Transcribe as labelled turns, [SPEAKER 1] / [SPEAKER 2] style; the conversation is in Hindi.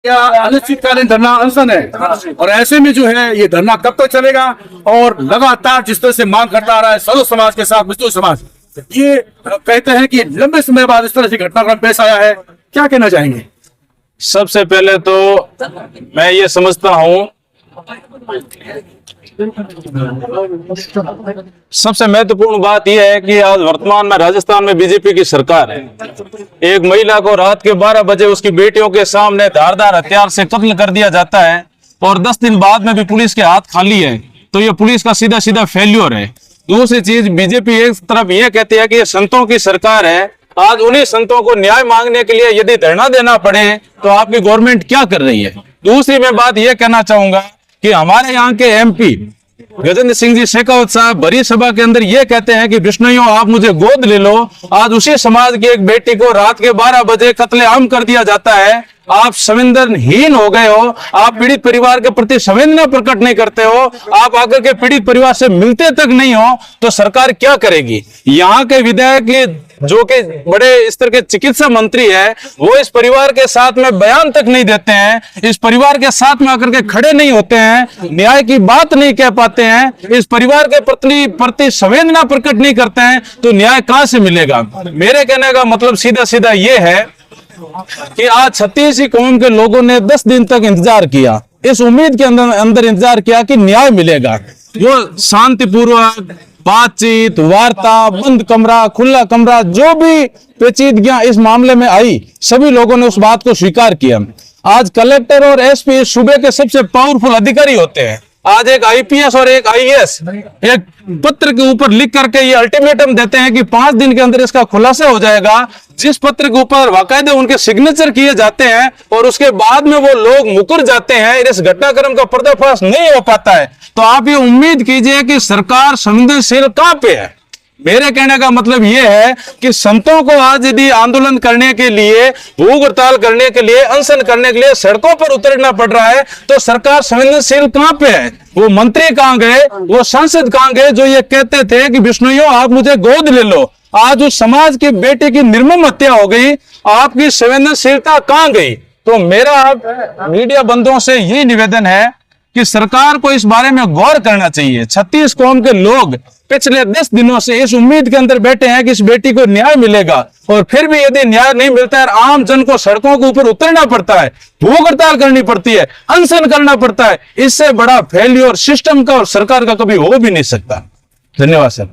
[SPEAKER 1] या अनिश्चितकालीन धरना अनशन है और ऐसे में जो है ये धरना कब तक चलेगा और लगातार जिस तरह से मांग करता आ रहा है सर्व समाज के साथ मजदूर समाज, ये कहते हैं कि लंबे समय बाद इस तरह की घटनाक्रम पेश आया है, क्या कहना चाहेंगे?
[SPEAKER 2] सबसे पहले तो मैं ये समझता हूं, सबसे महत्वपूर्ण बात यह है कि आज वर्तमान में राजस्थान में बीजेपी की सरकार है। एक महिला को रात के 12 बजे उसकी बेटियों के सामने धारदार हथियार से कत्ल कर दिया जाता है और 10 दिन बाद में भी पुलिस के हाथ खाली है, तो ये पुलिस का सीधा सीधा फेल्योर है। दूसरी चीज, बीजेपी एक तरफ यह कहती है कि ये संतों की सरकार है। आज उन्हीं संतों को न्याय मांगने के लिए यदि धरना देना पड़े तो आपकी गवर्नमेंट क्या कर रही है? दूसरी मैं बात यह कहना चाहूंगा कि हमारे यहाँ के एमपी गजेंद्र सिंह जी शेखावत साहब भरी सभा के अंदर ये कहते हैं कि बिश्नोइयों आप मुझे गोद ले लो। आज उसी समाज की एक बेटी को रात के 12 बजे कत्लेआम कर दिया जाता है। आप संवेदनहीन हो गए हो, आप पीड़ित परिवार के प्रति संवेदना प्रकट नहीं करते हो, आप आकर के पीड़ित परिवार से मिलते तक नहीं हो, तो सरकार क्या करेगी? यहाँ के विधायक जो कि बड़े स्तर के चिकित्सा मंत्री है, वो इस परिवार के साथ में बयान तक नहीं देते हैं, इस परिवार के साथ में आकर के खड़े नहीं होते हैं, न्याय की बात नहीं कह पाते हैं, इस परिवार के प्रति संवेदना प्रकट नहीं करते हैं, तो न्याय कहां से मिलेगा? मेरे कहने का मतलब सीधा सीधा ये है कि आज 36 कौम के लोगों ने 10 दिन तक इंतजार किया, इस उम्मीद के अंदर इंतजार किया कि न्याय मिलेगा। जो शांतिपूर्वक बातचीत, वार्ता, बंद कमरा, खुला कमरा, जो भी पेचीदगियां इस मामले में आई, सभी लोगों ने उस बात को स्वीकार किया। आज कलेक्टर और एसपी सूबे के सबसे पावरफुल अधिकारी होते हैं। आज एक आईपीएस और एक आईएएस एक पत्र के ऊपर लिख करके ये अल्टीमेटम देते हैं कि 5 दिन के अंदर इसका खुलासा हो जाएगा, जिस पत्र के ऊपर बाकायदे उनके सिग्नेचर किए जाते हैं और उसके बाद में वो लोग मुकर जाते हैं, इस घटनाक्रम का पर्दाफाश नहीं हो पाता है। तो आप ये उम्मीद कीजिए कि सरकार संवेदनशील कहां पे है? मेरे कहने का मतलब यह है कि संतों को आज यदि आंदोलन करने के लिए, भूख हड़ताल करने के लिए, अनशन करने के लिए सड़कों पर उतरना पड़ रहा है, तो सरकार संवेदनशील कहां पे है? वो मंत्री कहां गए, वो सांसद कहां गए जो ये कहते थे कि बिश्नोइयों आप मुझे गोद ले लो? आज उस समाज की बेटी की निर्मम हत्या हो गई, आपकी संवेदनशीलता कहां गई? तो मेरा मीडिया बंधुओं से यही निवेदन है कि सरकार को इस बारे में गौर करना चाहिए। 36 कौम के लोग पिछले 10 दिनों से इस उम्मीद के अंदर बैठे हैं कि इस बेटी को न्याय मिलेगा, और फिर भी यदि न्याय नहीं मिलता है, आम जन को सड़कों के ऊपर उतरना पड़ता है, भूख हड़ताल करनी पड़ती है, अनशन करना पड़ता है, इससे बड़ा फेल्योर सिस्टम का और सरकार का कभी हो भी नहीं सकता। धन्यवाद सर।